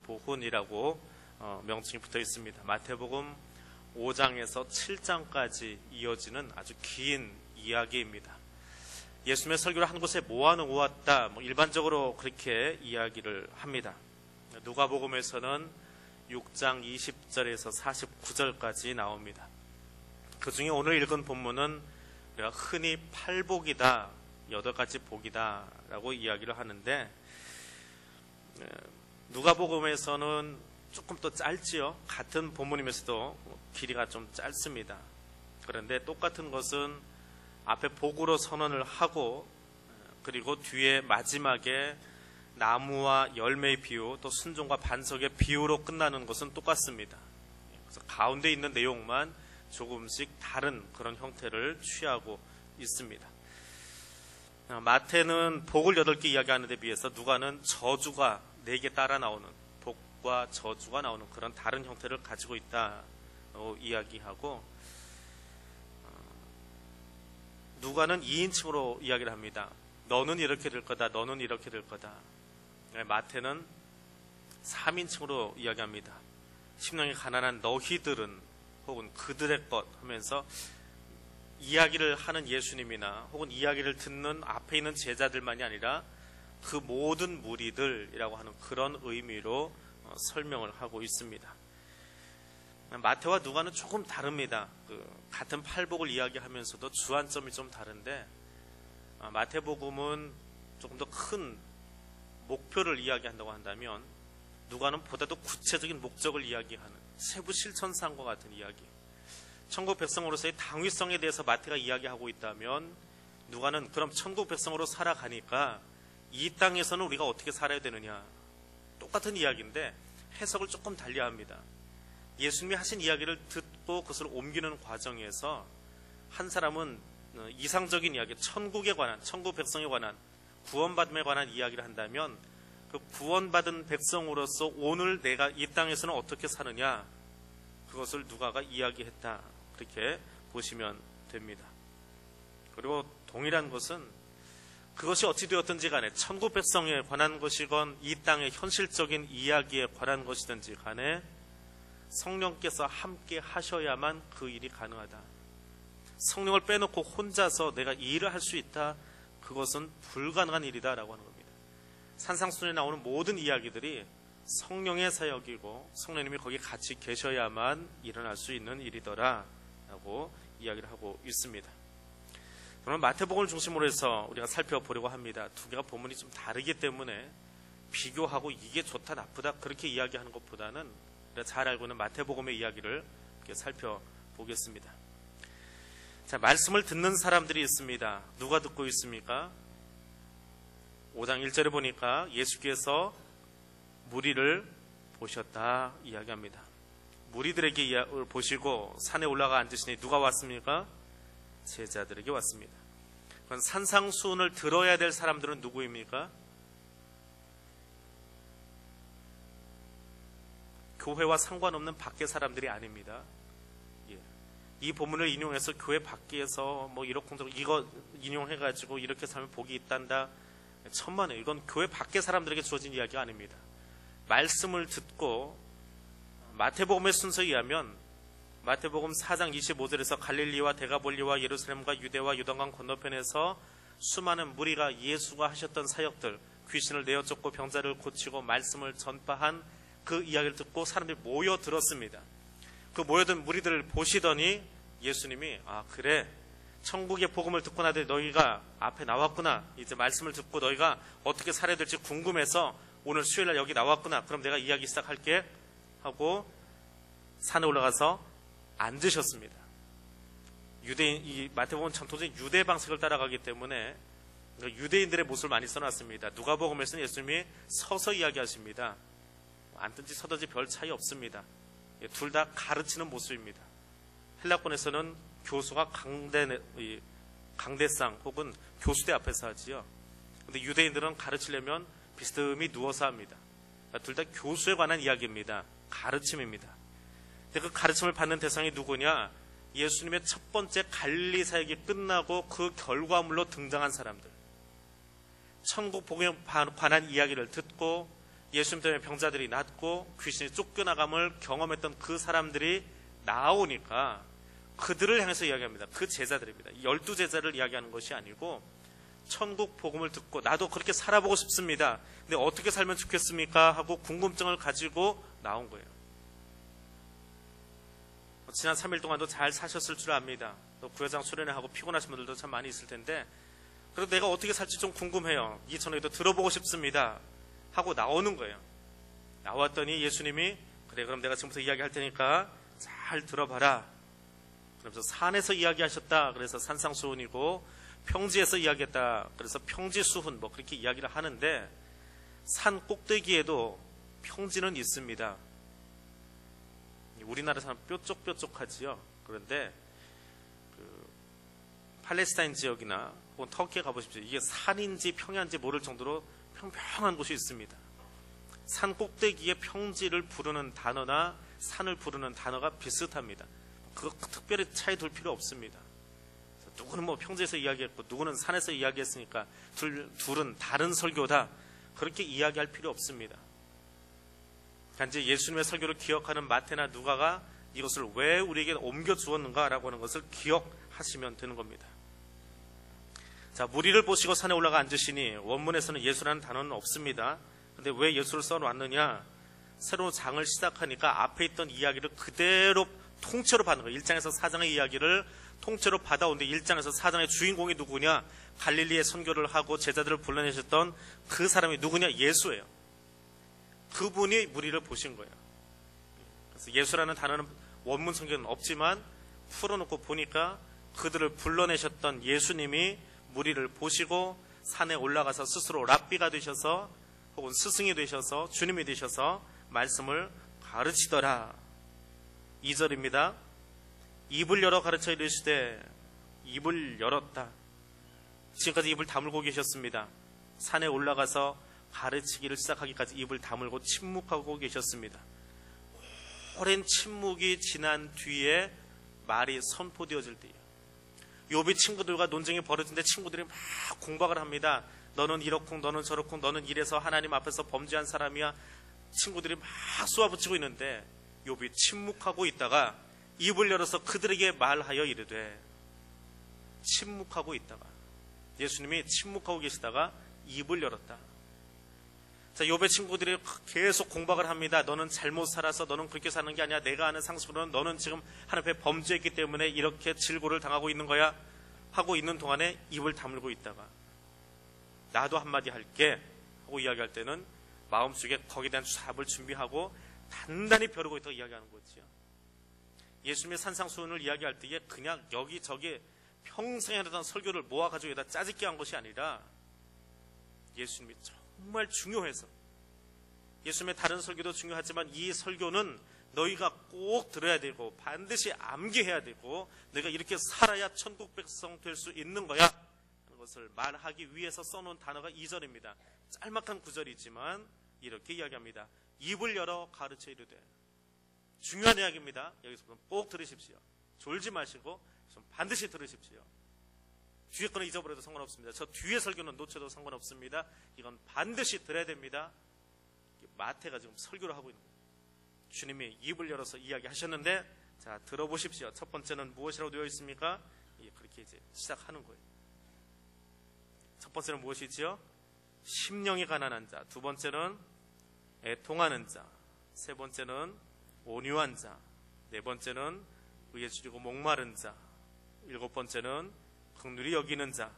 보훈이라고 명칭이 붙어 있습니다. 마태복음 5장에서 7장까지 이어지는 아주 긴 이야기입니다. 예수님의 설교를 한 곳에 모아놓았다, 일반적으로 그렇게 이야기를 합니다. 누가복음에서는 6장 20절에서 49절까지 나옵니다. 그 중에 오늘 읽은 본문은 우리가 흔히 팔복이다, 8가지 복이다 라고 이야기를 하는데, 누가복음에서는 조금 더 짧지요. 같은 본문이면서도 길이가 좀 짧습니다. 그런데 똑같은 것은 앞에 복으로 선언을 하고, 그리고 뒤에 마지막에 나무와 열매의 비유, 또 순종과 반석의 비유로 끝나는 것은 똑같습니다. 그래서 가운데 있는 내용만 조금씩 다른 그런 형태를 취하고 있습니다. 마태는 복을 8개 이야기하는 데 비해서 누가는 저주가 4개 따라 나오는, 복과 저주가 나오는 그런 다른 형태를 가지고 있다고 이야기하고, 누가는 2인칭으로 이야기를 합니다. 너는 이렇게 될 거다, 너는 이렇게 될 거다. 마태는 3인칭으로 이야기합니다. 심령이 가난한 너희들은, 혹은 그들의 것 하면서 이야기를 하는 예수님이나 혹은 이야기를 듣는 앞에 있는 제자들만이 아니라 그 모든 무리들이라고 하는 그런 의미로 설명을 하고 있습니다. 마태와 누가는 조금 다릅니다. 같은 팔복을 이야기하면서도 주안점이 좀 다른데, 마태복음은 조금 더 큰 목표를 이야기한다고 한다면, 누가는 보다도 구체적인 목적을 이야기하는 세부 실천상과 같은 이야기, 천국 백성으로서의 당위성에 대해서 마태가 이야기하고 있다면, 누가는 그럼 천국 백성으로 살아가니까 이 땅에서는 우리가 어떻게 살아야 되느냐, 똑같은 이야기인데 해석을 조금 달리합니다. 예수님이 하신 이야기를 듣고 그것을 옮기는 과정에서 한 사람은 이상적인 이야기, 천국에 관한, 천국 백성에 관한, 구원받음에 관한 이야기를 한다면, 그 구원받은 백성으로서 오늘 내가 이 땅에서는 어떻게 사느냐, 그것을 누가가 이야기했다, 그렇게 보시면 됩니다. 그리고 동일한 것은 그것이 어찌 되었든지 간에 천국 백성에 관한 것이건 이 땅의 현실적인 이야기에 관한 것이든지 간에 성령께서 함께 하셔야만 그 일이 가능하다. 성령을 빼놓고 혼자서 내가 이 일을 할 수 있다, 그것은 불가능한 일이다 라고 하는 겁니다. 산상순에 나오는 모든 이야기들이 성령의 사역이고 성령님이 거기 같이 계셔야만 일어날 수 있는 일이더라 라고 이야기를 하고 있습니다. 그러면 마태복음을 중심으로 해서 우리가 살펴보려고 합니다. 두 개가 본문이 좀 다르기 때문에 비교하고 이게 좋다 나쁘다 그렇게 이야기하는 것보다는 우리가 잘 알고 있는 마태복음의 이야기를 이렇게 살펴보겠습니다. 자, 말씀을 듣는 사람들이 있습니다. 누가 듣고 있습니까? 5장 1절에 보니까 예수께서 무리를 보셨다 이야기합니다. 무리들에게 보시고 산에 올라가 앉으시니 누가 왔습니까? 제자들에게 왔습니다. 그럼 산상수훈을 들어야 될 사람들은 누구입니까? 교회와 상관없는 밖의 사람들이 아닙니다. 이 본문을 인용해서 교회 밖에서 이러쿵저러쿵 이거 인용해가지고 이렇게 살면 복이 있단다, 천만에, 이건 교회 밖의 사람들에게 주어진 이야기가 아닙니다. 말씀을 듣고 마태복음의 순서에 의하면 마태복음 4장 25절에서 갈릴리와 데가볼리와 예루살렘과 유대와 요단강 건너편에서 수많은 무리가 예수가 하셨던 사역들, 귀신을 내어 쫓고 병자를 고치고 말씀을 전파한 그 이야기를 듣고 사람들이 모여들었습니다. 그 모여든 무리들을 보시더니 예수님이, 아 그래, 천국의 복음을 듣고 나더니 너희가 앞에 나왔구나, 이제 말씀을 듣고 너희가 어떻게 살아야 될지 궁금해서 오늘 수요일날 여기 나왔구나, 그럼 내가 이야기 시작할게 하고 산에 올라가서 앉으셨습니다. 유대인, 이 마태복음 전통적인 유대 방식을 따라가기 때문에 유대인들의 모습을 많이 써놨습니다. 누가복음에서는 예수님이 서서 이야기하십니다. 앉든지 서든지 별 차이 없습니다. 둘 다 가르치는 모습입니다. 헬라권에서는 교수가 강대상 혹은 교수대 앞에서 하지요. 근데 유대인들은 가르치려면 비스듬히 누워서 합니다. 둘 다 교수에 관한 이야기입니다. 가르침입니다. 근데 그 가르침을 받는 대상이 누구냐? 예수님의 첫 번째 갈릴리 사역이 끝나고 그 결과물로 등장한 사람들. 천국 복음에 관한 이야기를 듣고 예수님 때문에 병자들이 낫고 귀신이 쫓겨나감을 경험했던 그 사람들이 나오니까 그들을 향해서 이야기합니다. 그 제자들입니다. 12제자를 이야기하는 것이 아니고 천국 복음을 듣고 나도 그렇게 살아보고 싶습니다. 근데 어떻게 살면 좋겠습니까? 하고 궁금증을 가지고 나온 거예요. 지난 3일 동안도 잘 사셨을 줄 압니다. 또 구회장 수련회하고 피곤하신 분들도 참 많이 있을 텐데 그래도 내가 어떻게 살지 좀 궁금해요. 이 전에도 들어보고 싶습니다. 하고 나오는 거예요. 나왔더니 예수님이 그래 그럼 내가 지금부터 이야기할 테니까 잘 들어봐라. 그러면서 산에서 이야기하셨다. 그래서 산상수훈이고 평지에서 이야기했다. 그래서 평지수훈 뭐 그렇게 이야기를 하는데 산 꼭대기에도 평지는 있습니다. 우리나라 사람 뾰족뾰족하지요. 그런데 팔레스타인 지역이나 혹은 터키에 가보십시오. 이게 산인지 평야인지 모를 정도로 평평한 곳이 있습니다. 산 꼭대기에 평지를 부르는 단어나 산을 부르는 단어가 비슷합니다. 그거 특별히 차이 둘 필요 없습니다. 누구는 뭐 평지에서 이야기했고 누구는 산에서 이야기했으니까 둘은 다른 설교다. 그렇게 이야기할 필요 없습니다. 단지 예수님의 설교를 기억하는 마태나 누가가 이것을 왜 우리에게 옮겨 주었는가라고 하는 것을 기억하시면 되는 겁니다. 자, 무리를 보시고 산에 올라가 앉으시니 원문에서는 예수라는 단어는 없습니다. 근데 왜 예수를 써놨느냐? 새로운 장을 시작하니까 앞에 있던 이야기를 그대로 통째로 받는 거예요. 1장에서 4장의 이야기를 통째로 받아오는데 1장에서 4장의 주인공이 누구냐? 갈릴리의 선교를 하고 제자들을 불러내셨던 그 사람이 누구냐? 예수예요. 그분이 무리를 보신 거예요. 그래서 예수라는 단어는 원문 성경에는 없지만 풀어놓고 보니까 그들을 불러내셨던 예수님이 무리를 보시고 산에 올라가서 스스로 랍비가 되셔서 혹은 스승이 되셔서 주님이 되셔서 말씀을 가르치더라. 2절입니다. 입을 열어 가르쳐 이르시되 입을 열었다. 지금까지 입을 다물고 계셨습니다. 산에 올라가서 가르치기를 시작하기까지 입을 다물고 침묵하고 계셨습니다. 오랜 침묵이 지난 뒤에 말이 선포되어질 때예요. 욥이 친구들과 논쟁이 벌어진데 친구들이 막 공박을 합니다. 너는 이렇쿵 너는 저렇쿵 너는 이래서 하나님 앞에서 범죄한 사람이야. 친구들이 막 쏘아붙이고 있는데 욥이 침묵하고 있다가 입을 열어서 그들에게 말하여 이르되 침묵하고 있다가 예수님이 침묵하고 계시다가 입을 열었다. 자, 욥의 친구들이 계속 공박을 합니다. 너는 잘못 살아서 너는 그렇게 사는 게 아니야. 내가 아는 상식으로는 너는 지금 하나님 앞에 범죄했기 때문에 이렇게 질고를 당하고 있는 거야. 하고 있는 동안에 입을 다물고 있다가 나도 한마디 할게 하고 이야기할 때는 마음속에 거기에 대한 답을 준비하고 단단히 벼르고 있다고 이야기하는 거지요. 예수님의 산상수훈을 이야기할 때에 그냥 여기저기 평생에 하던 설교를 모아가지고 여기다 짜집기 한 것이 아니라 예수님이 정말 중요해서 예수님의 다른 설교도 중요하지만 이 설교는 너희가 꼭 들어야 되고 반드시 암기해야 되고 너희가 이렇게 살아야 천국 백성 될 수 있는 거야 하는 것을 말하기 위해서 써놓은 단어가 2절입니다. 짤막한 구절이지만 이렇게 이야기합니다. 입을 열어 가르쳐 이르되 중요한 이야기입니다. 여기서 꼭 들으십시오. 졸지 마시고 반드시 들으십시오. 뒤에 거는 잊어버려도 상관없습니다. 저 뒤에 설교는 놓쳐도 상관없습니다. 이건 반드시 들어야 됩니다. 마태가 지금 설교를 하고 있는 거예요. 주님이 입을 열어서 이야기하셨는데 자 들어보십시오. 첫 번째는 무엇이라고 되어 있습니까? 그렇게 이제 시작하는 거예요. 첫 번째는 무엇이지요? 심령이 가난한 자. 두 번째는 애통하는 자. 세 번째는 온유한 자. 네 번째는 의에 줄이고 목마른 자. 일곱 번째는 긍휼히 여기는 자.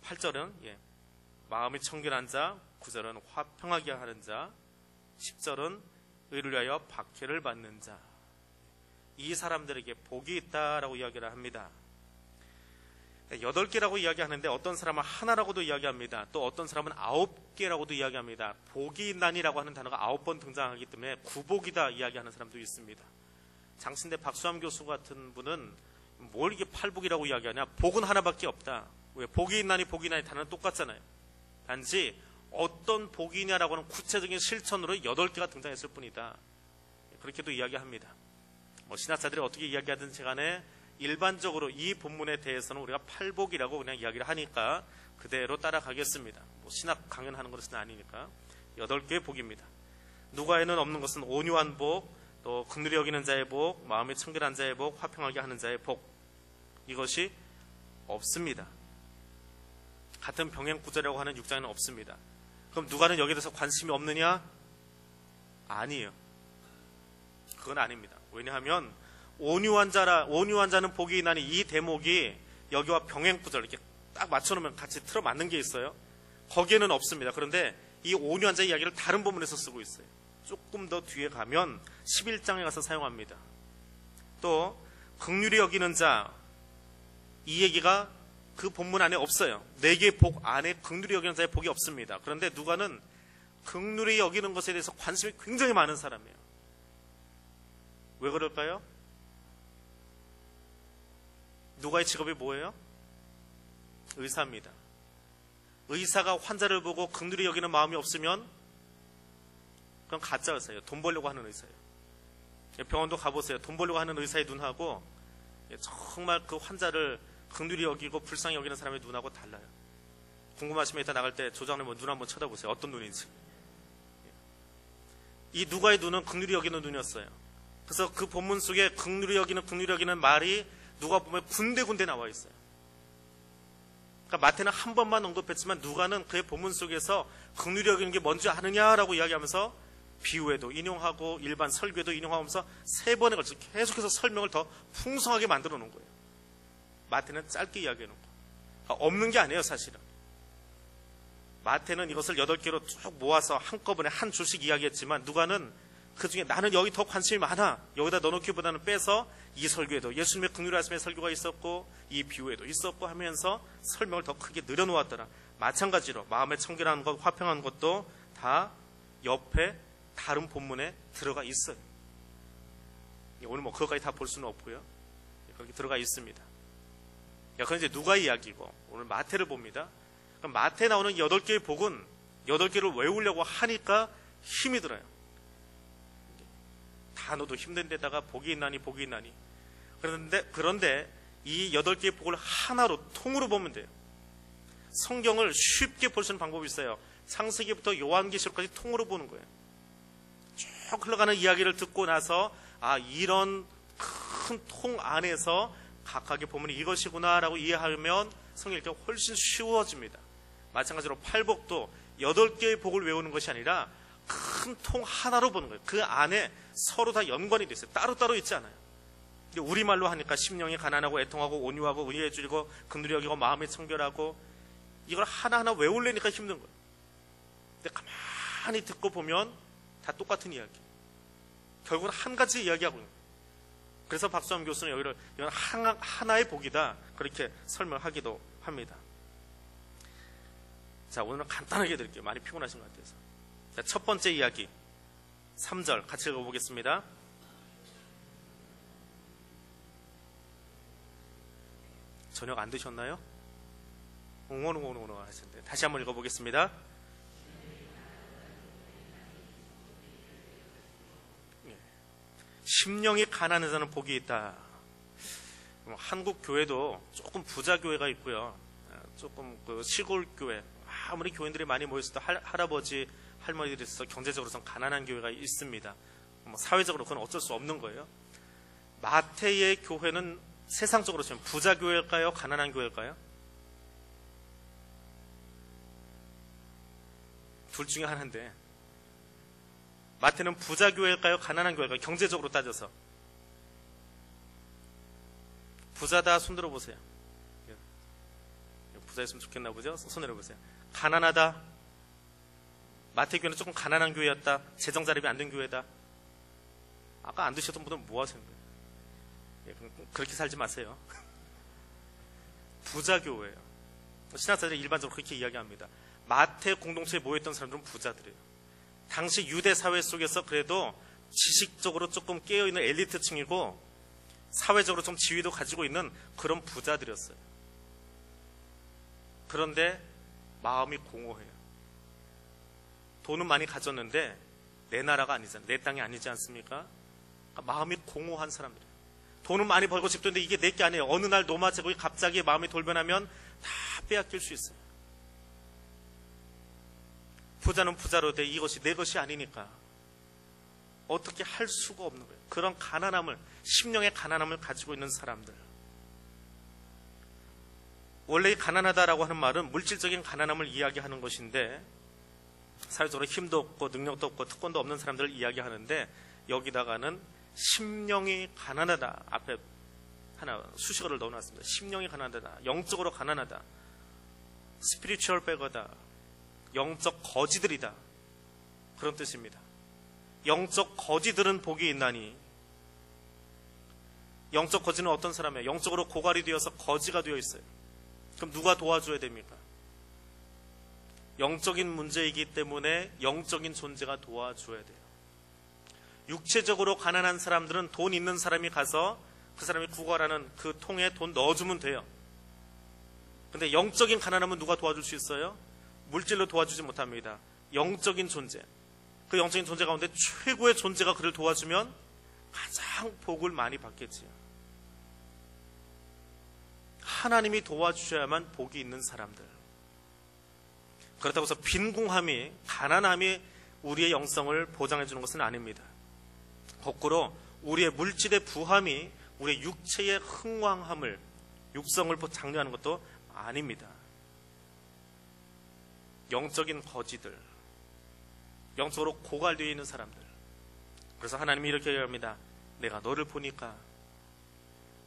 8절은 마음이 청결한 자. 9절은 화평하게 하는 자. 10절은 의를 위하여 박해를 받는 자. 이 사람들에게 복이 있다라고 이야기를 합니다. 8개라고 이야기하는데 어떤 사람은 하나라고도 이야기합니다. 또 어떤 사람은 9개라고도 이야기합니다. 복이 있나니라고 하는 단어가 9번 등장하기 때문에 구복이다 이야기하는 사람도 있습니다. 장신대 박수함 교수 같은 분은 뭘 이게 팔복이라고 이야기하냐? 복은 하나밖에 없다. 왜? 복이 있나니 복이 있나니 단어는 똑같잖아요. 단지 어떤 복이냐라고 하는 구체적인 실천으로 8개가 등장했을 뿐이다. 그렇게도 이야기합니다. 신학자들이 어떻게 이야기하든지 간에 일반적으로 이 본문에 대해서는 우리가 팔복이라고 그냥 이야기를 하니까 그대로 따라가겠습니다. 신학 강연하는 것은 아니니까. 8개의 복입니다. 누가에는 없는 것은 온유한 복, 또 긍휼히 여기는 자의 복, 마음이 청결한 자의 복, 화평하게 하는 자의 복, 이것이 없습니다. 같은 병행 구절이라고 하는 6장에는 없습니다. 그럼 누가는 여기에 대해서 관심이 없느냐? 아니에요. 그건 아닙니다. 왜냐하면 온유한 자는 복이 있나니, 이 대목이 여기와 병행 구절 이렇게 딱 맞춰놓으면 같이 틀어맞는 게 있어요. 거기에는 없습니다. 그런데 이 온유한 자의 이야기를 다른 본문에서 쓰고 있어요. 조금 더 뒤에 가면 11장에 가서 사용합니다. 또 긍휼히 여기는 자, 이 얘기가 그 본문 안에 없어요. 4개의 복 안에 긍휼히 여기는 자의 복이 없습니다. 그런데 누가는 긍휼히 여기는 것에 대해서 관심이 굉장히 많은 사람이에요. 왜 그럴까요? 누가의 직업이 뭐예요? 의사입니다. 의사가 환자를 보고 긍휼히 여기는 마음이 없으면 그건 가짜 의사예요. 돈 벌려고 하는 의사예요. 병원도 가보세요. 돈 벌려고 하는 의사의 눈하고 정말 그 환자를 긍휼히 여기고 불쌍히 여기는 사람의 눈하고 달라요. 궁금하시면 이따 나갈 때 조장님 눈 한번 쳐다보세요. 어떤 눈인지. 이 누가의 눈은 긍휼히 여기는 눈이었어요. 그래서 그 본문 속에 긍휼히 여기는 말이 누가 보면 군데군데 나와 있어요. 그러니까 마태는 한 번만 언급했지만 누가는 그의 본문 속에서 긍휼히 여기는 게 뭔지 아느냐라고 이야기하면서 비유에도 인용하고 일반 설교에도 인용하면서 3번에 걸쳐 계속해서 설명을 더 풍성하게 만들어 놓은 거예요. 마태는 짧게 이야기해 놓은 거예요. 그러니까 없는 게 아니에요, 사실은. 마태는 이것을 8개로 쭉 모아서 한꺼번에 한 줄씩 이야기했지만 누가는 그 중에 나는 여기 더 관심이 많아, 여기다 넣어놓기보다는 빼서 이 설교에도 예수님의 긍휼의 말씀의 설교가 있었고 이 비유에도 있었고 하면서 설명을 더 크게 늘어놓았더라. 마찬가지로 마음에 청결한 것, 화평한 것도 다 옆에 다른 본문에 들어가 있어요. 오늘 그것까지 다 볼 수는 없고요. 그렇게 들어가 있습니다. 그건 이제 누가의 이야기고 오늘 마태를 봅니다. 그럼 마태에 나오는 8개의 복은 8개를 외우려고 하니까 힘이 들어요. 단어도 힘든 데다가 복이 있나니. 그런데 이 8개의 복을 하나로 통으로 보면 돼요. 성경을 쉽게 볼 수 있는 방법이 있어요. 창세기부터 요한계시록까지 통으로 보는 거예요. 쭉 흘러가는 이야기를 듣고 나서 이런 큰 통 안에서 각각의 본문이 이것이구나라고 이해하면 성경 읽기가 훨씬 쉬워집니다. 마찬가지로 팔복도 8개의 복을 외우는 것이 아니라 큰 통 하나로 보는 거예요. 그 안에 서로 다 연관이 돼 있어요. 따로따로 있지 않아요. 우리말로 하니까 심령이 가난하고 애통하고 온유하고 의에 줄이고 긍휼히 여기고 마음이 청결하고 이걸 하나하나 외우려니까 힘든 거예요. 근데 가만히 듣고 보면 다 똑같은 이야기. 결국은 한 가지 이야기하고 있는 거예요. 그래서 박수환 교수는 여기를 이건 하나의 복이다 그렇게 설명하기도 합니다. 자, 오늘은 간단하게 드릴게요. 많이 피곤하신 것 같아서. 자, 첫 번째 이야기 3절 같이 읽어보겠습니다. 저녁 안 드셨나요? 웅원웅원웅원 하시는데 다시 한번 읽어보겠습니다. 심령이 가난한 자는 복이 있다. 한국 교회도 조금 부자 교회가 있고요. 조금 시골 교회, 아무리 교인들이 많이 모였어도 할아버지, 할머니들이 있어서 경제적으로선 가난한 교회가 있습니다. 사회적으로 그건 어쩔 수 없는 거예요. 마태의 교회는 세상적으로 치면 부자 교회일까요? 가난한 교회일까요? 둘 중에 하나인데 마태는 부자 교회일까요? 가난한 교회일까요? 경제적으로 따져서. 부자다 손 들어보세요. 부자였으면 좋겠나 보죠? 손 들어보세요. 가난하다. 마태 교회는 조금 가난한 교회였다. 재정 자립이 안 된 교회다. 아까 안 드셨던 분들은 뭐 하시는 거예요? 그렇게 살지 마세요. 부자 교회예요. 신학자들이 일반적으로 그렇게 이야기합니다. 마태 공동체에 모였던 사람들은 부자들이에요. 당시 유대 사회 속에서 그래도 지식적으로 조금 깨어있는 엘리트층이고 사회적으로 좀 지위도 가지고 있는 그런 부자들이었어요. 그런데 마음이 공허해요. 돈은 많이 가졌는데 내 나라가 아니잖아요. 내 땅이 아니지 않습니까? 그러니까 마음이 공허한 사람들이에요. 돈은 많이 벌고 집도 있는데 이게 내 게 아니에요. 어느 날 노마제국이 갑자기 마음이 돌변하면 다 빼앗길 수 있어요. 부자는 부자로 돼 이것이 내 것이 아니니까 어떻게 할 수가 없는 거예요. 그런 가난함을, 심령의 가난함을 가지고 있는 사람들. 원래 이 가난하다라고 하는 말은 물질적인 가난함을 이야기하는 것인데, 사회적으로 힘도 없고 능력도 없고 특권도 없는 사람들을 이야기하는데, 여기다가는 심령이 가난하다, 앞에 하나 수식어를 넣어놨습니다. 심령이 가난하다, 영적으로 가난하다, 스피리추얼 베거다, 영적 거지들이다, 그런 뜻입니다. 영적 거지들은 복이 있나니. 영적 거지는 어떤 사람이에요? 영적으로 고갈이 되어서 거지가 되어 있어요. 그럼 누가 도와줘야 됩니까? 영적인 문제이기 때문에 영적인 존재가 도와줘야 돼요. 육체적으로 가난한 사람들은 돈 있는 사람이 가서 그 사람이 구걸하는 그 통에 돈 넣어주면 돼요. 근데 영적인 가난함은 누가 도와줄 수 있어요? 물질로 도와주지 못합니다. 영적인 존재, 그 영적인 존재 가운데 최고의 존재가 그를 도와주면 가장 복을 많이 받겠지요. 하나님이 도와주셔야만 복이 있는 사람들. 그렇다고 해서 빈궁함이, 가난함이 우리의 영성을 보장해 주는 것은 아닙니다. 거꾸로 우리의 물질의 부함이 우리의 육체의 흥왕함을, 육성을 장려하는 것도 아닙니다. 영적인 거지들, 영적으로 고갈되어 있는 사람들. 그래서 하나님이 이렇게 얘기합니다. 내가 너를 보니까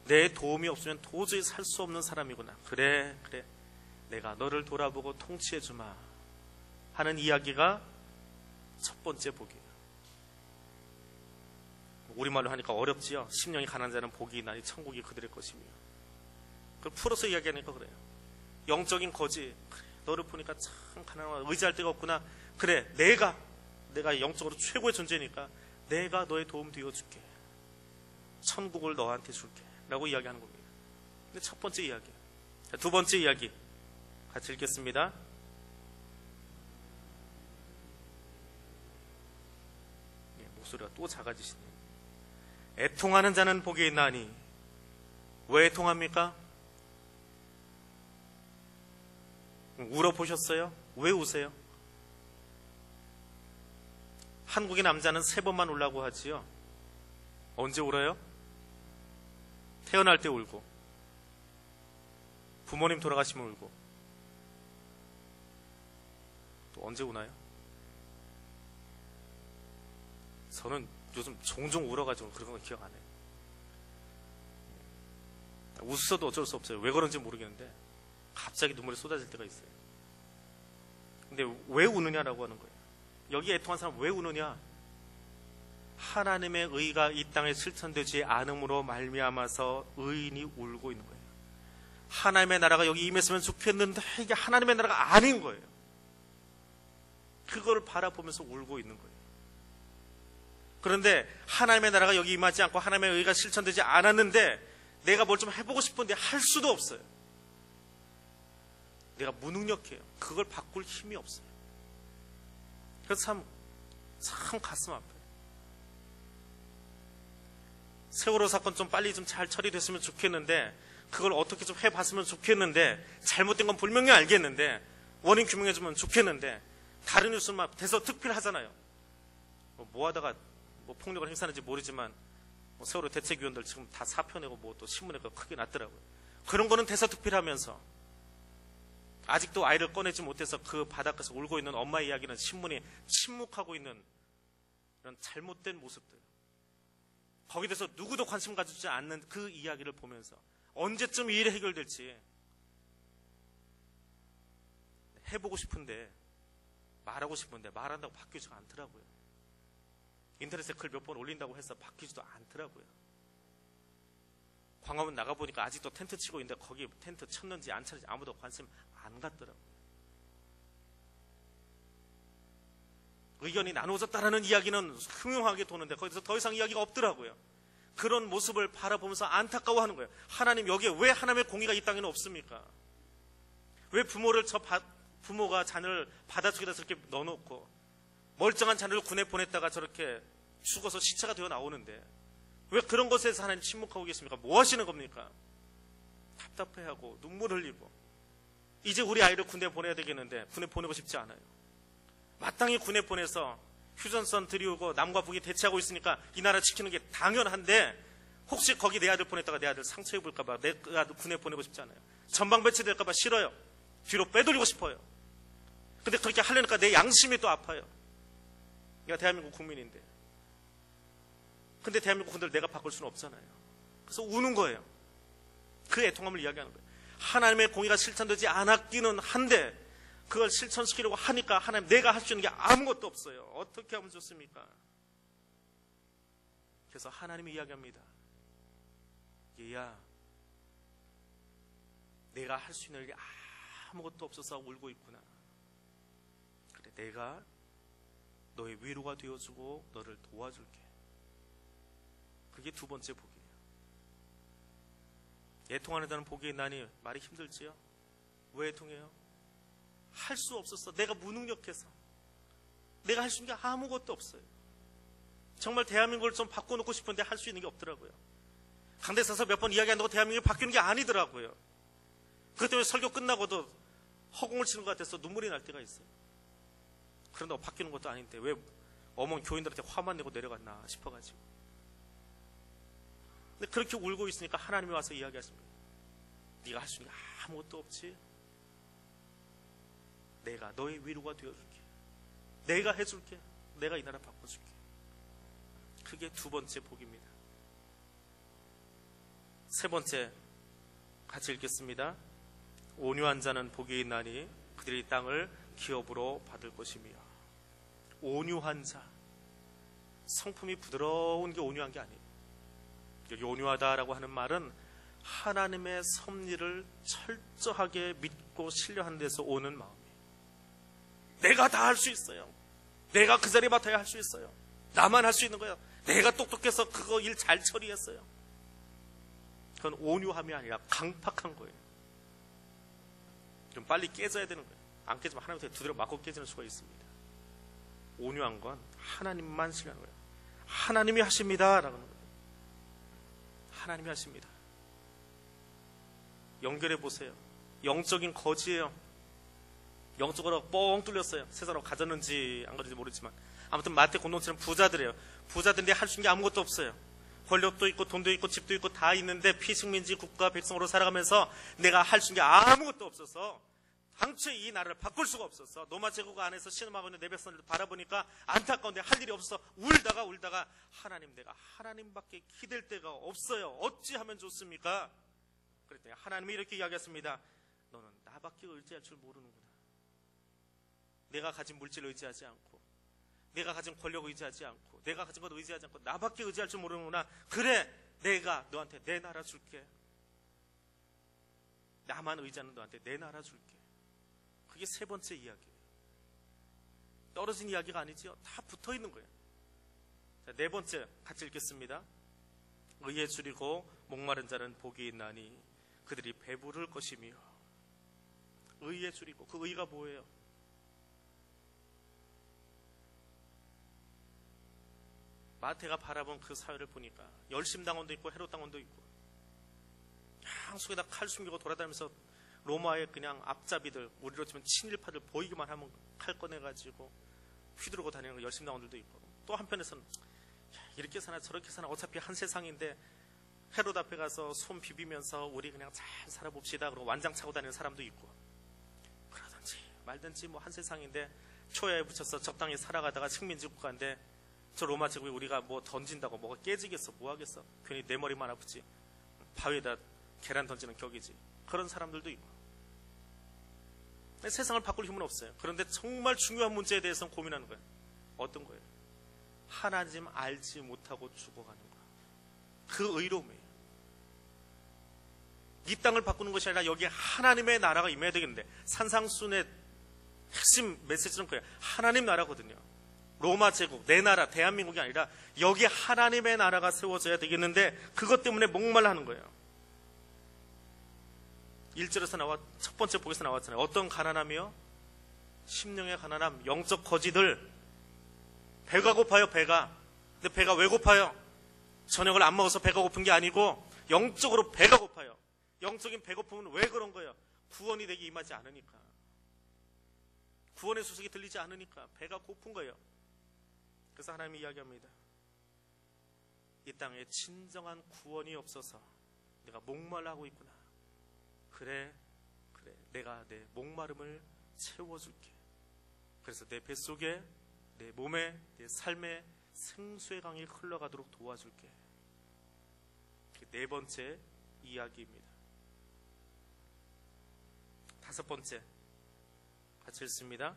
내 도움이 없으면 도저히 살 수 없는 사람이구나. 그래 내가 너를 돌아보고 통치해주마 하는 이야기가 첫 번째 복이에요. 우리말로 하니까 어렵지요. 심령이 가난한 자는 복이 있나니 천국이 그들의 것이며. 그걸 풀어서 이야기하니까 그래요. 영적인 거지, 그래, 너를 보니까 참 가난하고 의지할 데가 없구나. 그래 내가 영적으로 최고의 존재니까 내가 너의 도움 되어줄게. 천국을 너한테 줄게 라고 이야기하는 겁니다. 근데 첫 번째 이야기. 두 번째 이야기 같이 읽겠습니다. 목소리가 또 작아지시네요. 애통하는 자는 복이 있나니. 왜 애통합니까? 울어보셨어요? 왜 우세요? 한국의 남자는 3번만 울라고 하지요. 언제 울어요? 태어날 때 울고, 부모님 돌아가시면 울고, 또 언제 우나요? 저는 요즘 종종 울어가지고 그런 거 기억 안 해요. 웃어도 어쩔 수 없어요. 왜 그런지 모르겠는데 갑자기 눈물이 쏟아질 때가 있어요. 근데 왜 우느냐라고 하는 거예요. 여기 애통한 사람 왜 우느냐? 하나님의 의가 이 땅에 실천되지 않음으로 말미암아서 의인이 울고 있는 거예요. 하나님의 나라가 여기 임했으면 좋겠는데 이게 하나님의 나라가 아닌 거예요. 그걸 바라보면서 울고 있는 거예요. 그런데 하나님의 나라가 여기 임하지 않고 하나님의 의가 실천되지 않았는데 내가 뭘 좀 해보고 싶은데 할 수도 없어요. 내가 무능력해요. 그걸 바꿀 힘이 없어요. 그래서 참 가슴 아파요. 세월호 사건 좀 빨리 좀 잘 처리됐으면 좋겠는데, 그걸 어떻게 좀 해봤으면 좋겠는데, 잘못된 건 분명히 알겠는데, 원인 규명해주면 좋겠는데, 다른 뉴스는 막 대서특필하잖아요. 뭐 하다가 폭력을 행사하는지 모르지만 세월호 대책위원들 지금 다 사표 내고 또 신문에 크게 났더라고요. 그런 거는 대서특필하면서 아직도 아이를 꺼내지 못해서 그 바닷가에서 울고 있는 엄마의 이야기는 신문이 침묵하고 있는 이런 잘못된 모습들, 거기에 대해서 누구도 관심 가지지 않는 그 이야기를 보면서 언제쯤 이 일이 해결될지 해보고 싶은데, 말하고 싶은데 말한다고 바뀌지가 않더라고요. 인터넷에 글 몇 번 올린다고 해서 바뀌지도 않더라고요. 광화문 나가보니까 아직도 텐트 치고 있는데 거기 텐트 쳤는지 안 쳤는지 아무도 관심 안 갖더라고요. 의견이 나누어졌다라는 이야기는 흉흉하게 도는데 거기서 더 이상 이야기가 없더라고요. 그런 모습을 바라보면서 안타까워하는 거예요. 하나님, 여기에 왜 하나님의 공의가 이 땅에는 없습니까? 왜 부모가 자녀를 바닷속에다 저렇게 넣어놓고 멀쩡한 자녀를 군에 보냈다가 저렇게 죽어서 시체가 되어 나오는데 왜 그런 것에 대해서 하나님 침묵하고 계십니까? 뭐 하시는 겁니까? 답답해하고 눈물 흘리고, 이제 우리 아이를 군대에 보내야 되겠는데 군에 보내고 싶지 않아요. 마땅히 군에 보내서 휴전선 들이우고 남과 북이 대치하고 있으니까 이 나라 지키는 게 당연한데, 혹시 거기 내 아들 보냈다가 내 아들 상처 입을까봐 내 아들 군에 보내고 싶지 않아요. 전방 배치될까봐 싫어요. 뒤로 빼돌리고 싶어요. 근데 그렇게 하려니까 내 양심이 또 아파요. 내가 대한민국 국민인데. 근데 대한민국 군대를 내가 바꿀 수는 없잖아요. 그래서 우는 거예요. 그 애통함을 이야기하는 거예요. 하나님의 공의가 실천되지 않았기는 한데 그걸 실천시키려고 하니까 하나님, 내가 할 수 있는 게 아무것도 없어요. 어떻게 하면 좋습니까? 그래서 하나님이 이야기합니다. 얘야, 내가 할 수 있는 일이 아무것도 없어서 울고 있구나. 그래, 내가 너의 위로가 되어주고 너를 도와줄게. 그게 두 번째 복이에요. 애통하는 자는 복이 있나니, 말이 힘들지요? 왜 애통해요? 할 수 없었어. 내가 무능력해서. 내가 할 수 있는 게 아무것도 없어요. 정말 대한민국을 좀 바꿔놓고 싶은데 할 수 있는 게 없더라고요. 강대사서 몇 번 이야기한다고 대한민국이 바뀌는 게 아니더라고요. 그것 때문에 설교 끝나고도 허공을 치는 것 같아서 눈물이 날 때가 있어요. 그런다고 바뀌는 것도 아닌데 왜 어머니 교인들한테 화만 내고 내려갔나 싶어가지고. 근데 그렇게 울고 있으니까 하나님이 와서 이야기하십니다. 네가 할 수 있는 게 아무것도 없지? 내가 너의 위로가 되어줄게. 내가 해줄게. 내가 이 나라 바꿔줄게. 그게 두 번째 복입니다. 세 번째 같이 읽겠습니다. 온유한 자는 복이 있나니 그들이 땅을 기업으로 받을 것이며. 온유한 자, 성품이 부드러운 게 온유한 게 아니에요. 여기 온유하다라고 하는 말은 하나님의 섭리를 철저하게 믿고 신뢰하는 데서 오는 마음이에요. 내가 다 할 수 있어요. 내가 그 자리에 맡아야 할 수 있어요. 나만 할 수 있는 거예요. 내가 똑똑해서 그거 일 잘 처리했어요. 그건 온유함이 아니라 강팍한 거예요. 좀 빨리 깨져야 되는 거예요. 안 깨지면 하나님한테 두드려 맞고 깨지는 수가 있습니다. 온유한 건 하나님만 신뢰하는 거예요. 하나님이 하십니다 라고 하는 거예요. 하나님이 하십니다. 연결해 보세요. 영적인 거지예요. 영적으로 뻥 뚫렸어요. 세상으로 가졌는지 안 가졌는지 모르지만 아무튼 마태 공동체는 부자들이에요. 부자들인데 할 수 있는 게 아무것도 없어요. 권력도 있고 돈도 있고 집도 있고 다 있는데 피식민지 국가 백성으로 살아가면서 내가 할 수 있는 게 아무것도 없어서 당초에 이 나라를 바꿀 수가 없어서 노마 제국 안에서 신음하고 있는 내 백성들을 바라보니까 안타까운데 할 일이 없어서 울다가 하나님, 내가 하나님밖에 기댈 데가 없어요. 어찌하면 좋습니까? 그랬더니 하나님이 이렇게 이야기했습니다. 너는 나밖에 의지할 줄 모르는구나. 내가 가진 물질을 의지하지 않고, 내가 가진 권력을 의지하지 않고, 내가 가진 것 의지하지 않고 나밖에 의지할 줄 모르는구나. 그래, 내가 너한테 내 나라 줄게. 나만 의지하는 너한테 내 나라 줄게. 그게 세 번째 이야기예요. 떨어진 이야기가 아니지요. 다 붙어있는 거예요. 자, 네 번째 같이 읽겠습니다. 의에 줄이고 목마른 자는 복이 있나니 그들이 배부를 것이며. 의에 줄이고, 그 의가 뭐예요? 마태가 바라본 그 사회를 보니까 열심당원도 있고 헤롯당원도 있고 속에다 칼 숨기고 돌아다니면서 로마의 그냥 앞잡이들, 우리로 치면 친일파들 보이기만 하면 칼 꺼내가지고 휘두르고 다니는 열심당원들도 있고, 또 한편에서는 이렇게 사나 저렇게 사나 어차피 한 세상인데 헤롯 앞에 가서 손 비비면서 우리 그냥 잘 살아봅시다 그러고 완장 차고 다니는 사람도 있고, 그러든지 말든지 뭐 한 세상인데 초야에 붙여서 적당히 살아가다가 식민지 국가인데 저 로마 제국이 우리가 뭐 던진다고 뭐가 깨지겠어, 뭐 하겠어, 괜히 내 머리만 아프지, 바위에다 계란 던지는 격이지, 그런 사람들도 있고. 세상을 바꿀 힘은 없어요. 그런데 정말 중요한 문제에 대해서는 고민하는 거예요. 어떤 거예요? 하나님 알지 못하고 죽어가는 거예요. 그 의로움이에요. 이 땅을 바꾸는 것이 아니라 여기에 하나님의 나라가 임해야 되겠는데, 산상순의 핵심 메시지는 그예요. 하나님 나라거든요. 로마 제국, 내 나라, 대한민국이 아니라 여기 하나님의 나라가 세워져야 되겠는데 그것 때문에 목말라 하는 거예요. 1절에서 첫 번째 복에서 나왔잖아요. 어떤 가난함이요? 심령의 가난함, 영적 거지들. 배가 고파요, 배가. 근데 배가 왜 고파요? 저녁을 안 먹어서 배가 고픈 게 아니고 영적으로 배가 고파요. 영적인 배고픔은 왜 그런 거예요? 구원이 되기 임하지 않으니까. 구원의 소식이 들리지 않으니까 배가 고픈 거예요. 그래서 하나님이 이야기합니다. 이 땅에 진정한 구원이 없어서 내가 목말라하고 있구나. 그래, 내가 내 목마름을 채워줄게. 그래서 내 뱃속에, 내 몸에, 내 삶에 생수의 강이 흘러가도록 도와줄게. 네 번째 이야기입니다. 다섯 번째 같이 읽습니다.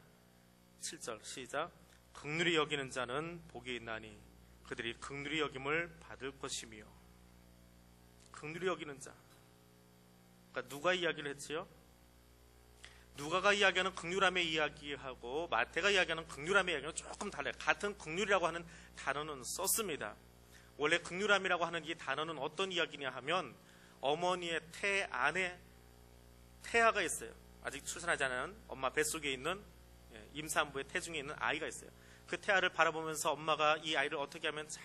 7절 시작. 긍휼히 여기는 자는 복이 있나니 그들이 긍휼히 여김을 받을 것이며. 긍휼히 여기는 자, 그러니까 누가 이야기를 했지요? 누가가 이야기하는 긍휼함의 이야기하고 마태가 이야기하는 긍휼함의 이야기는 조금 달라요. 같은 긍휼이라고 하는 단어는 썼습니다. 원래 긍휼함이라고 하는 이 단어는 어떤 이야기냐 하면 어머니의 태 안에 태아가 있어요. 아직 출산하지 않은 엄마 뱃속에 있는 임산부의 태중에 있는 아이가 있어요. 그 태아를 바라보면서 엄마가 이 아이를 어떻게 하면 잘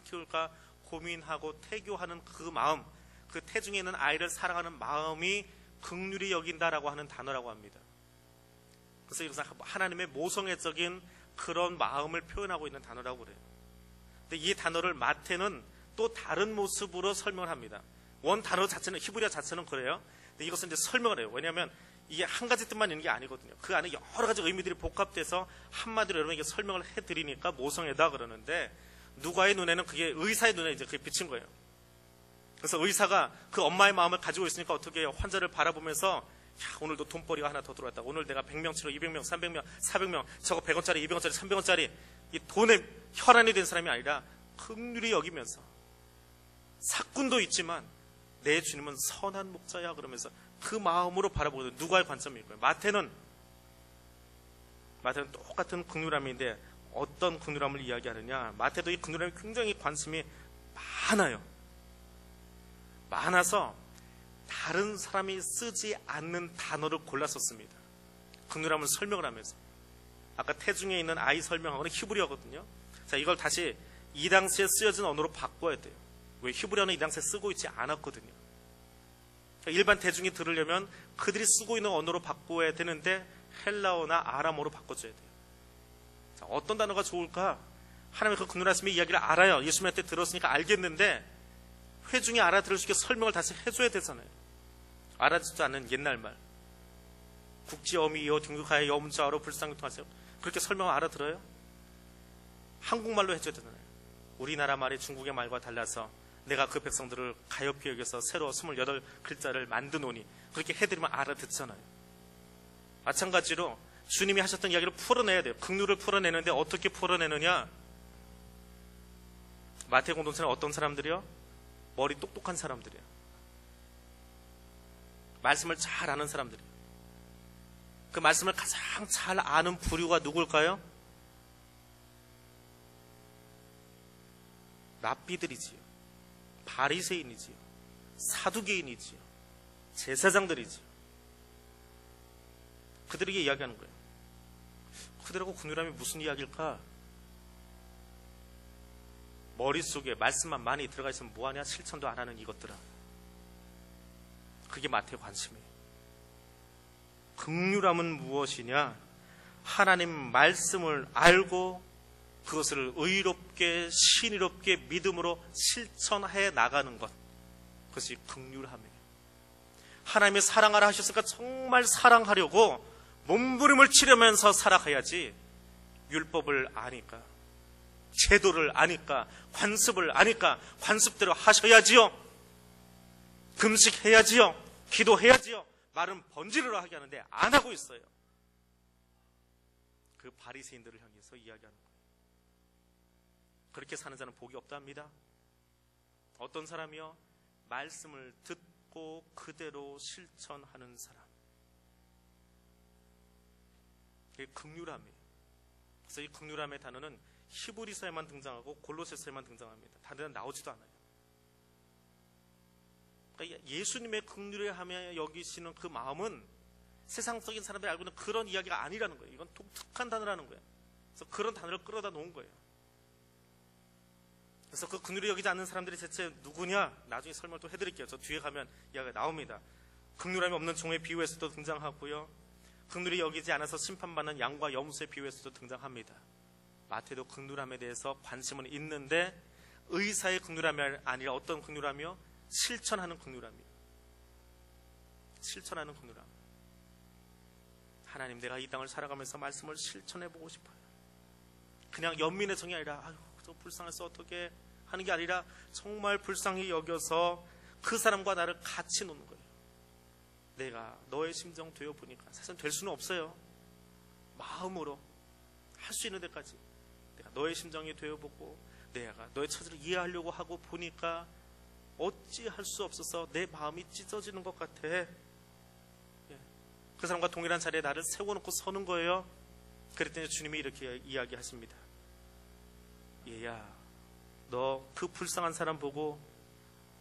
키울까 고민하고 태교하는 그 마음, 그 태중에 있는 아이를 사랑하는 마음이 긍휼히 여긴다라고 하는 단어라고 합니다. 그래서 이것은 하나님의 모성애적인 그런 마음을 표현하고 있는 단어라고 그래요. 근데 이 단어를 마태는 또 다른 모습으로 설명을 합니다. 원 단어 자체는, 히브리어 자체는 그래요. 근데 이것은 이제 설명을 해요. 왜냐하면 이게 한 가지 뜻만 있는 게 아니거든요. 그 안에 여러 가지 의미들이 복합돼서 한마디로 여러분에게 설명을 해드리니까 모성애다 그러는데, 누가의 눈에는 그게, 의사의 눈에 이제 그게 비친 거예요. 그래서 의사가 그 엄마의 마음을 가지고 있으니까 어떻게 해요? 환자를 바라보면서, 야, 오늘도 돈벌이가 하나 더 들어왔다. 오늘 내가 100명 치료, 200명, 300명, 400명, 저거 100원짜리, 200원짜리, 300원짜리 이 돈에 혈안이 된 사람이 아니라 긍휼히 여기면서, 사꾼도 있지만 내 주님은 선한 목자야 그러면서 그 마음으로 바라보거든요. 누가의 관점일 거예요. 마태는 똑같은 긍휼함인데 어떤 긍휼함을 이야기하느냐. 마태도 이 긍휼함에 굉장히 관심이 많아요. 많아서 다른 사람이 쓰지 않는 단어를 골라 썼습니다. 긍휼함을 설명을 하면서. 아까 태중에 있는 아이 설명하고는 히브리어거든요. 자, 이걸 다시 이 당시에 쓰여진 언어로 바꿔야 돼요. 왜? 히브리어는 이 당시에 쓰고 있지 않았거든요. 일반 대중이 들으려면 그들이 쓰고 있는 언어로 바꿔야 되는데 헬라어나 아람어로 바꿔줘야 돼요. 자, 어떤 단어가 좋을까? 하나님의 그 긍휼하심의 이야기를 알아요. 예수님한테 들었으니까 알겠는데 회중이 알아들을 수 있게 설명을 다시 해줘야 되잖아요. 알아듣지도 않는 옛날 말. 국지어미여 등극하여 여문자어로 불상교통하세요. 그렇게 설명을 알아들어요? 한국말로 해줘야 되잖아요. 우리나라 말이 중국의 말과 달라서 내가 그 백성들을 가엾게 여겨서 새로 28글자를 만드노니, 그렇게 해드리면 알아듣잖아요. 마찬가지로 주님이 하셨던 이야기를 풀어내야 돼요. 긍휼을 풀어내는데 어떻게 풀어내느냐? 마태 공동체는 어떤 사람들이요? 머리 똑똑한 사람들이에요. 말씀을 잘 아는 사람들이에요. 그 말씀을 가장 잘 아는 부류가 누굴까요? 랍비들이지요. 바리새인이지요. 사두개인이지요. 제사장들이지요. 그들에게 이야기하는 거예요. 그들하고 긍휼함이 무슨 이야기일까? 머릿속에 말씀만 많이 들어가 있으면 뭐하냐? 실천도 안 하는 이것들아. 그게 마태의 관심이에요. 긍휼함은 무엇이냐? 하나님 말씀을 알고 그것을 의롭게 신의롭게 믿음으로 실천해 나가는 것, 그것이 긍휼함이에요. 하나님의 사랑하라 하셨으니까 정말 사랑하려고 몸부림을 치려면서 살아가야지. 율법을 아니까, 제도를 아니까, 관습을 아니까 관습대로 하셔야지요. 금식해야지요. 기도해야지요. 말은 번지르르 하게 하는데 안 하고 있어요. 그 바리새인들을 향해서 이야기하는 거예요. 그렇게 사는 자는 복이 없다 합니다. 어떤 사람이요? 말씀을 듣고 그대로 실천하는 사람. 이게 긍휼함이에요. 그래서 이 긍휼함의 단어는 히브리서에만 등장하고 골로새서에만 등장합니다. 다른 데는 나오지도 않아요. 그러니까 예수님의 긍휼함에 여기시는 그 마음은 세상적인 사람들이 알고 있는 그런 이야기가 아니라는 거예요. 이건 독특한 단어라는 거예요. 그래서 그런 단어를 끌어다 놓은 거예요. 그래서 그 긍휼히 여기지 않는 사람들이 대체 누구냐? 나중에 설명을 또 해드릴게요. 저 뒤에 가면 이야기가 나옵니다. 긍휼함이 없는 종의 비유에서도 등장하고요. 긍휼히 여기지 않아서 심판받는 양과 염소의 비유에서도 등장합니다. 마태도 긍휼함에 대해서 관심은 있는데 의사의 긍휼함이 아니라 어떤 긍휼함이요? 실천하는 긍휼함이요. 실천하는 긍휼함. 하나님, 내가 이 땅을 살아가면서 말씀을 실천해보고 싶어요. 그냥 연민의 정이 아니라 아유 저 불쌍해서 어떻게 하는 게 아니라 정말 불쌍히 여겨서 그 사람과 나를 같이 노는 거예요. 내가 너의 심정 되어보니까 사실 될 수는 없어요. 마음으로 할 수 있는 데까지 내가 너의 심정이 되어보고 내가 너의 처지를 이해하려고 하고 보니까 어찌할 수 없어서 내 마음이 찢어지는 것 같아. 그 사람과 동일한 자리에 나를 세워놓고 서는 거예요. 그랬더니 주님이 이렇게 이야기하십니다. 얘야, 너 그 불쌍한 사람 보고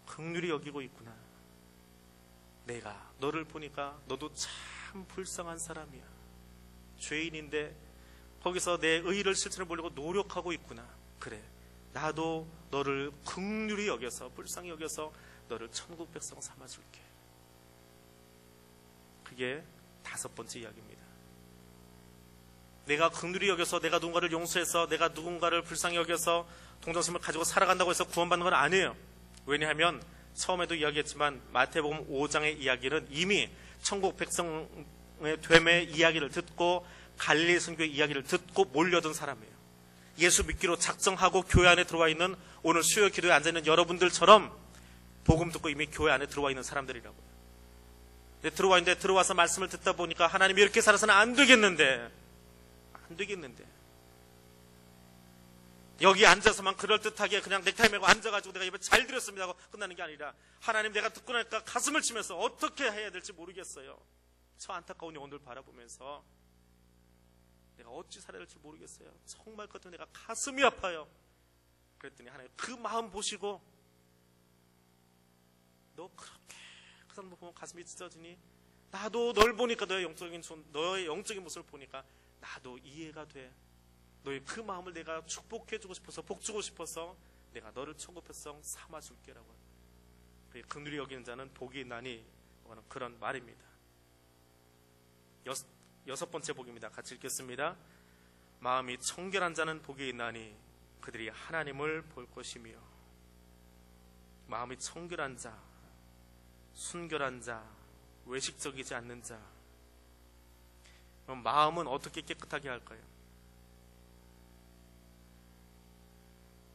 긍휼히 여기고 있구나. 내가 너를 보니까 너도 참 불쌍한 사람이야. 죄인인데 거기서 내 의의를 실천해 보려고 노력하고 있구나. 그래, 나도 너를 긍휼히 여겨서 불쌍히 여겨서 너를 천국 백성 삼아줄게. 그게 5번째 이야기입니다. 내가 긍휼히 여겨서 내가 누군가를 용서해서 내가 누군가를 불쌍히 여겨서 동정심을 가지고 살아간다고 해서 구원받는 건 아니에요. 왜냐하면 처음에도 이야기했지만 마태복음 5장의 이야기는 이미 천국 백성의 됨의 이야기를 듣고 갈릴리 선교의 이야기를 듣고 몰려든 사람이에요. 예수 믿기로 작정하고 교회 안에 들어와 있는 오늘 수요 기도에 앉아있는 여러분들처럼 복음 듣고 이미 교회 안에 들어와 있는 사람들이라고요. 근데 들어와 있는데 들어와서 말씀을 듣다 보니까 하나님이 이렇게 살아서는 안 되겠는데 여기 앉아서만 그럴듯하게 그냥 넥타이 메고 앉아가지고 내가 예배 잘 드렸습니다 하고 끝나는 게 아니라 하나님, 내가 듣고 나니까 가슴을 치면서 어떻게 해야 될지 모르겠어요. 저 안타까운 영혼들 바라보면서 내가 어찌 살아야 될지 모르겠어요. 정말 그것 때문에 내가 가슴이 아파요. 그랬더니 하나님 그 마음 보시고 너 그렇게 그 사람 보면 가슴이 찢어지니 나도 널 보니까 너의 영적인 모습을 보니까 나도 이해가 돼. 너의 그 마음을 내가 축복해주고 싶어서 복주고 싶어서 내가 너를 천국 백성 삼아줄게라고. 긍휼히 여기는 자는 복이 있나니 하는 그런 말입니다. 6번째 복입니다. 같이 읽겠습니다. 마음이 청결한 자는 복이 있나니 그들이 하나님을 볼 것이며. 마음이 청결한 자, 순결한 자, 외식적이지 않는 자. 그럼 마음은 어떻게 깨끗하게 할까요?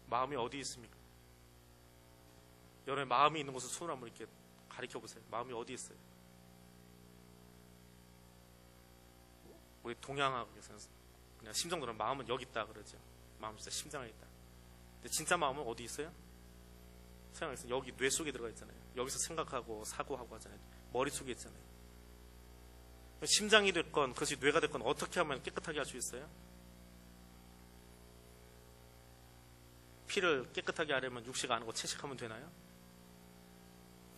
마음이 어디 있습니까? 여러분의 마음이 있는 곳을 손으로 한번 이렇게 가리켜 보세요. 마음이 어디 있어요? 우리 동양학에서는 그냥 심정들은 마음은 여기 있다 그러죠. 마음은 진짜 심장에 있다. 근데 진짜 마음은 어디 있어요? 서양에서 여기 뇌 속에 들어가 있잖아요. 여기서 생각하고 사고하고 하잖아요. 머릿속에 있잖아요. 심장이 됐건 그것이 뇌가 됐건 어떻게 하면 깨끗하게 할 수 있어요? 피를 깨끗하게 하려면 육식 안 하고 채식하면 되나요?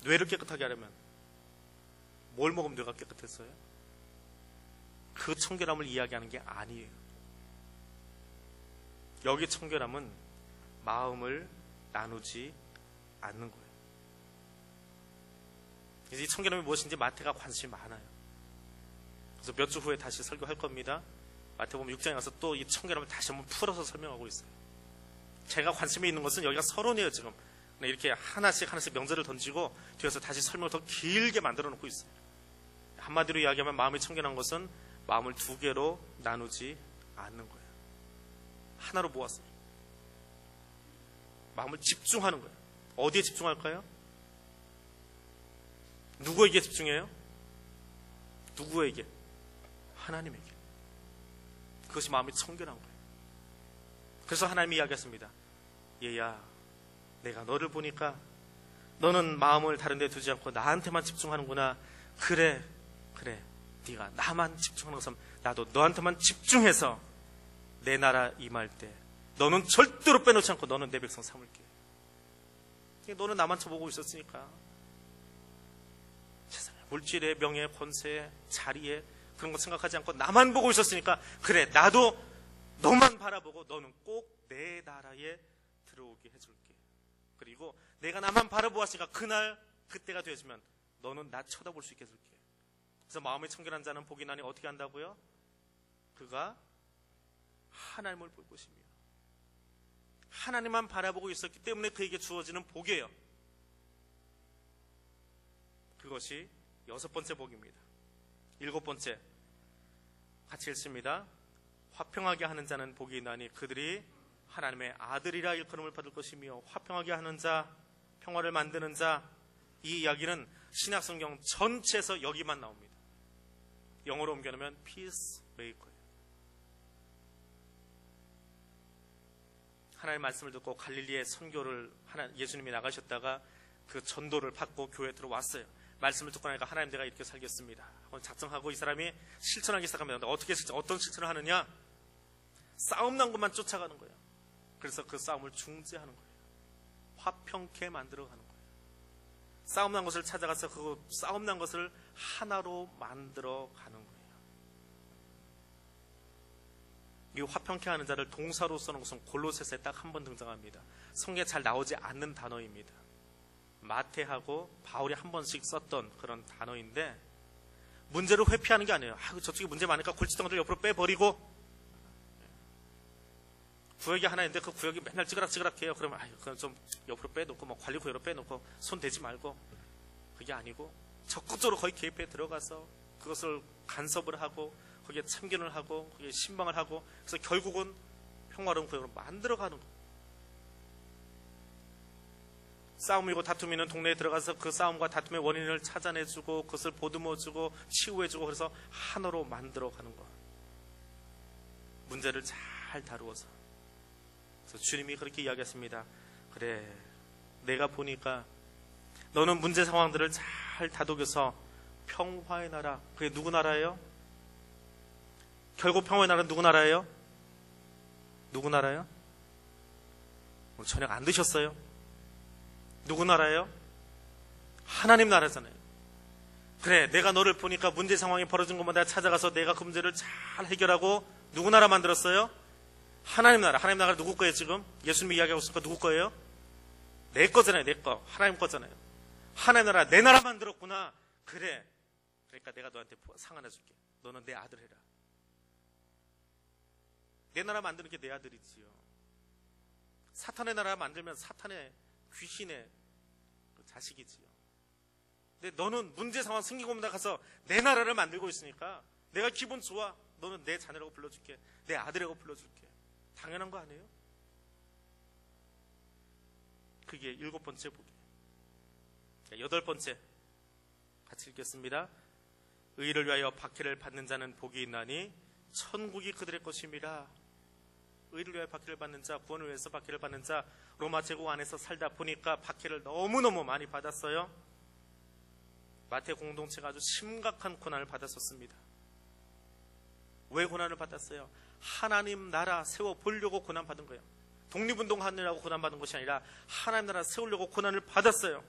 뇌를 깨끗하게 하려면 뭘 먹으면 뇌가 깨끗했어요? 그 청결함을 이야기하는 게 아니에요. 여기 청결함은 마음을 나누지 않는 거예요. 그래서 이 청결함이 무엇인지 마태가 관심이 많아요. 그래서 몇 주 후에 다시 설교할 겁니다. 마태복음 6장에 가서 또 이 청결함을 다시 한번 풀어서 설명하고 있어요. 제가 관심이 있는 것은 여기가 서론이에요. 지금 이렇게 하나씩 명제를 던지고 뒤에서 다시 설명을 더 길게 만들어 놓고 있어요. 한마디로 이야기하면 마음이 청결한 것은 마음을 2개로 나누지 않는 거예요. 하나로 모았어요. 마음을 집중하는 거예요. 어디에 집중할까요? 누구에게 집중해요? 누구에게? 하나님에게. 그것이 마음이 청결한 거예요. 그래서 하나님이 이야기했습니다. 얘야, 내가 너를 보니까 너는 마음을 다른 데 두지 않고 나한테만 집중하는구나. 그래, 네가 나만 집중하는 것은 나도 너한테만 집중해서 내 나라 임할 때 너는 절대로 빼놓지 않고 너는 내 백성 삼을게. 너는 나만 쳐보고 있었으니까 세상에 물질에, 명예, 권세에, 자리에 그런 거 생각하지 않고 나만 보고 있었으니까 그래, 나도 너만 바라보고 너는 꼭 내 나라에 들어오게 해줄게. 그리고 내가 나만 바라보았으니까 그날 그때가 되어지면 너는 나 쳐다볼 수 있게 해줄게. 그래서 마음이 청결한 자는 복이 나니 어떻게 한다고요? 그가 하나님을 볼 것이며 하나님만 바라보고 있었기 때문에 그에게 주어지는 복이에요. 그것이 6번째 복입니다. 7번째 같이 읽습니다. 화평하게 하는 자는 복이 있나니 그들이 하나님의 아들이라 일컬음을 받을 것이며, 화평하게 하는 자, 평화를 만드는 자, 이 이야기는 신약성경 전체에서 여기만 나옵니다. 영어로 옮겨놓으면 peacemaker예요. 하나님의 말씀을 듣고 갈릴리에 선교를 예수님이 나가셨다가 그 전도를 받고 교회에 들어왔어요. 말씀을 듣고 나니까 하나님 내가 이렇게 살겠습니다 하고 작정하고 이 사람이 실천하기 시작합니다. 어떻게 어떤 실천을 하느냐? 싸움 난 것만 쫓아가는 거예요. 그래서 그 싸움을 중지하는 거예요. 화평케 만들어가는 거예요. 싸움 난 것을 찾아가서 그 싸움 난 것을 하나로 만들어가는 거예요. 이 화평케 하는 자를 동사로 쓰는 것은 골로새서에 딱 한 번 등장합니다. 성경에 잘 나오지 않는 단어입니다. 마태하고 바울이 한 번씩 썼던 그런 단어인데, 문제를 회피하는 게 아니에요. 저쪽에 문제 많으니까 골칫덩이를 옆으로 빼버리고, 구역이 하나 있는데 그 구역이 맨날 찌그락찌그락해요. 그러면 그건 좀 옆으로 빼놓고 뭐 관리구역으로 빼놓고 손 대지 말고, 그게 아니고 적극적으로 거의 개입해 들어가서 그것을 간섭을 하고 거기에 참견을 하고 거기에 신방을 하고, 그래서 결국은 평화로운 구역으로 만들어가는 거예요. 싸움이고 다툼이 있는 동네에 들어가서 그 싸움과 다툼의 원인을 찾아내주고 그것을 보듬어주고 치유해주고, 그래서 하나로 만들어가는 거. 문제를 잘 다루어서. 그래서 주님이 그렇게 이야기했습니다. 그래, 내가 보니까 너는 문제 상황들을 잘 다독여서 평화의 나라, 그게 누구 나라예요? 결국 평화의 나라는 누구 나라예요? 누구 나라예요? 오늘 저녁 안 드셨어요? 누구 나라예요? 하나님 나라잖아요. 그래, 내가 너를 보니까 문제 상황이 벌어진 것만 내가 찾아가서 내가 그 문제를 잘 해결하고, 누구 나라 만들었어요? 하나님 나라. 하나님 나라가 누구 거예요 지금? 예수님이 이야기하고 있으니까 누구 거예요? 내 거잖아요. 내 거. 하나님 거잖아요. 하나님 나라, 내 나라 만들었구나. 그래, 그러니까 내가 너한테 상 하나 줄게. 너는 내 아들 해라. 내 나라 만드는 게 내 아들이지요. 사탄의 나라 만들면 사탄의, 귀신의 그 자식이지요. 근데 너는 문제 상황 생기고 오면 가서 내 나라를 만들고 있으니까 내가 기분 좋아. 너는 내 자녀라고 불러줄게. 내 아들이라고 불러줄게. 당연한 거 아니에요? 그게 7번째 복이에요. 8번째 같이 읽겠습니다. 의를 위하여 박해를 받는 자는 복이 있나니 천국이 그들의 것임이라. 의를 위하여 박해를 받는 자, 구원을 위해서 박해를 받는 자, 로마 제국 안에서 살다 보니까 박해를 너무너무 많이 받았어요. 마태 공동체가 아주 심각한 고난을 받았었습니다. 왜 고난을 받았어요? 하나님 나라 세워보려고 고난받은 거예요. 독립운동하느라고 고난받은 것이 아니라 하나님 나라 세우려고 고난을 받았어요.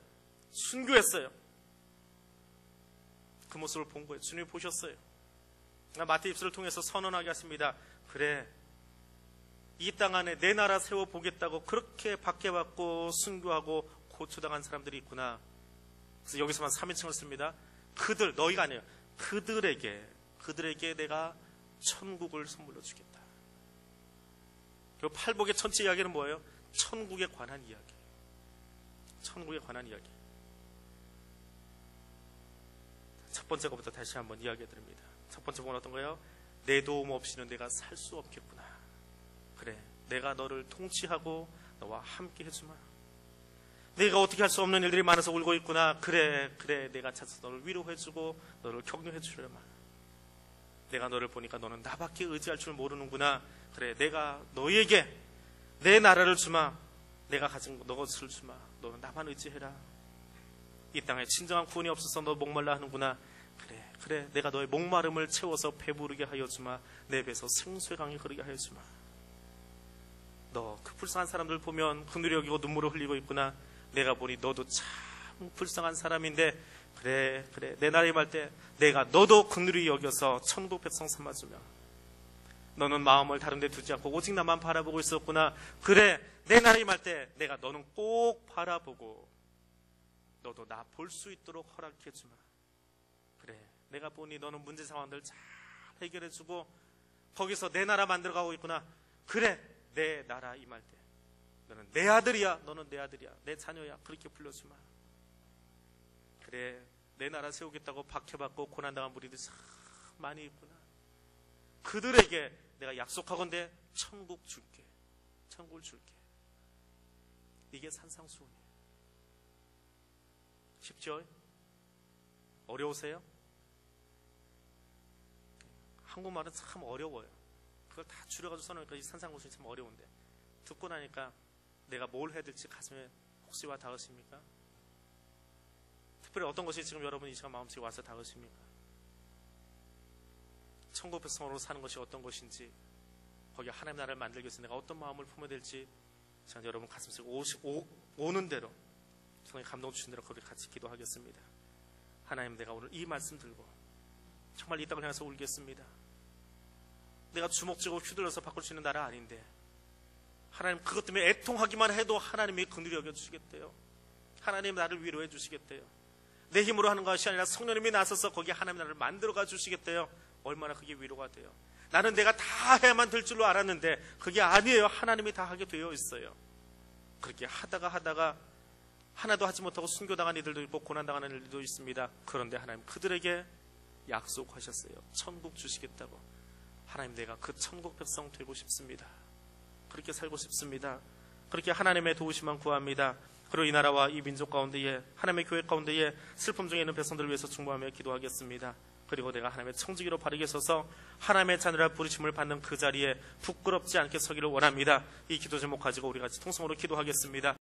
순교했어요. 그 모습을 본 거예요. 주님이 보셨어요. 마태 입술을 통해서 선언하게 하십니다. 그래, 이 땅 안에 내 나라 세워보겠다고 그렇게 박해받고 순교하고 고초당한 사람들이 있구나. 그래서 여기서만 3인칭을 씁니다. 그들, 너희가 아니에요. 그들에게 내가 천국을 선물로 주겠다. 그리고 팔복의 전체 이야기는 뭐예요? 천국에 관한 이야기. 천국에 관한 이야기. 첫 번째 것부터 다시 한번 이야기해 드립니다. 첫 번째 복은 어떤 거예요? 내 도움 없이는 내가 살 수 없겠구나. 그래, 내가 너를 통치하고 너와 함께 해주마. 내가 어떻게 할 수 없는 일들이 많아서 울고 있구나. 그래, 내가 찾아서 너를 위로해주고 너를 격려해주려마. 내가 너를 보니까 너는 나밖에 의지할 줄 모르는구나. 그래, 내가 너에게 내 나라를 주마. 내가 가진 너 것을 주마. 너는 나만 의지해라. 이 땅에 진정한 구원이 없어서 너 목말라 하는구나. 그래, 내가 너의 목마름을 채워서 배부르게 하여 주마. 내 배에서 생수의 강이 흐르게 하여 주마. 너 그 불쌍한 사람들 보면 긍휼히 여기고 눈물을 흘리고 있구나. 내가 보니 너도 참 불쌍한 사람인데 그래, 내 나라 임할 때 내가 너도 긍휼히 여겨서 천국 백성 삼아주며, 너는 마음을 다른 데 두지 않고 오직 나만 바라보고 있었구나. 그래, 내 나라 임할 때 내가 너는 꼭 바라보고 너도 나 볼 수 있도록 허락해주마. 그래, 내가 보니 너는 문제 상황들 잘 해결해주고 거기서 내 나라 만들어가고 있구나. 그래, 내 나라 임할 때 너는 내 아들이야. 너는 내 아들이야. 내 자녀야. 그렇게 불러주마. 그래, 내 나라 세우겠다고 박해받고 고난당한 무리들 참 많이 있구나. 그들에게 내가 약속하건대 천국 줄게. 천국을 줄게. 이게 산상수훈이에요. 쉽죠? 어려우세요? 한국말은 참 어려워요. 그걸 다 줄여가지고 써놓으니까 이 산상수훈이 참 어려운데 듣고 나니까 내가 뭘 해야 될지 가슴에 혹시 와 닿으십니까? 특별히 어떤 것이 지금 여러분 이 시간 마음속에 와서 닿으십니까? 천국 백성으로 사는 것이 어떤 것인지, 거기 하나님 나라를 만들기 위해서 내가 어떤 마음을 품어야 될지, 제가 여러분 가슴속에 오는 대로 성령의 감동 주신 대로 거기 같이 기도하겠습니다. 하나님, 내가 오늘 이 말씀 들고 정말 이 땅을 향해서 울겠습니다. 내가 주먹쥐고 휘둘러서 바꿀 수 있는 나라 아닌데 하나님, 그것 때문에 애통하기만 해도 하나님이 긍휼히 여겨주시겠대요. 하나님 나를 위로해 주시겠대요. 내 힘으로 하는 것이 아니라 성령님이 나서서 거기에 하나님 나라를 만들어가 주시겠대요. 얼마나 그게 위로가 돼요. 나는 내가 다 해야만 될 줄로 알았는데 그게 아니에요. 하나님이 다 하게 되어 있어요. 그렇게 하다가 하나도 하지 못하고 순교당한 이들도 있고 고난당하는 이들도 있습니다. 그런데 하나님 그들에게 약속하셨어요. 천국 주시겠다고. 하나님, 내가 그 천국 백성 되고 싶습니다. 그렇게 살고 싶습니다. 그렇게 하나님의 도우심만 구합니다. 그리고 이 나라와 이 민족 가운데에, 하나님의 교회 가운데에 슬픔 중에 있는 백성들을 위해서 중보하며 기도하겠습니다. 그리고 내가 하나님의 청지기로 바르게 서서 하나님의 자녀라 부르심을 받는 그 자리에 부끄럽지 않게 서기를 원합니다. 이 기도 제목 가지고 우리 같이 통성으로 기도하겠습니다.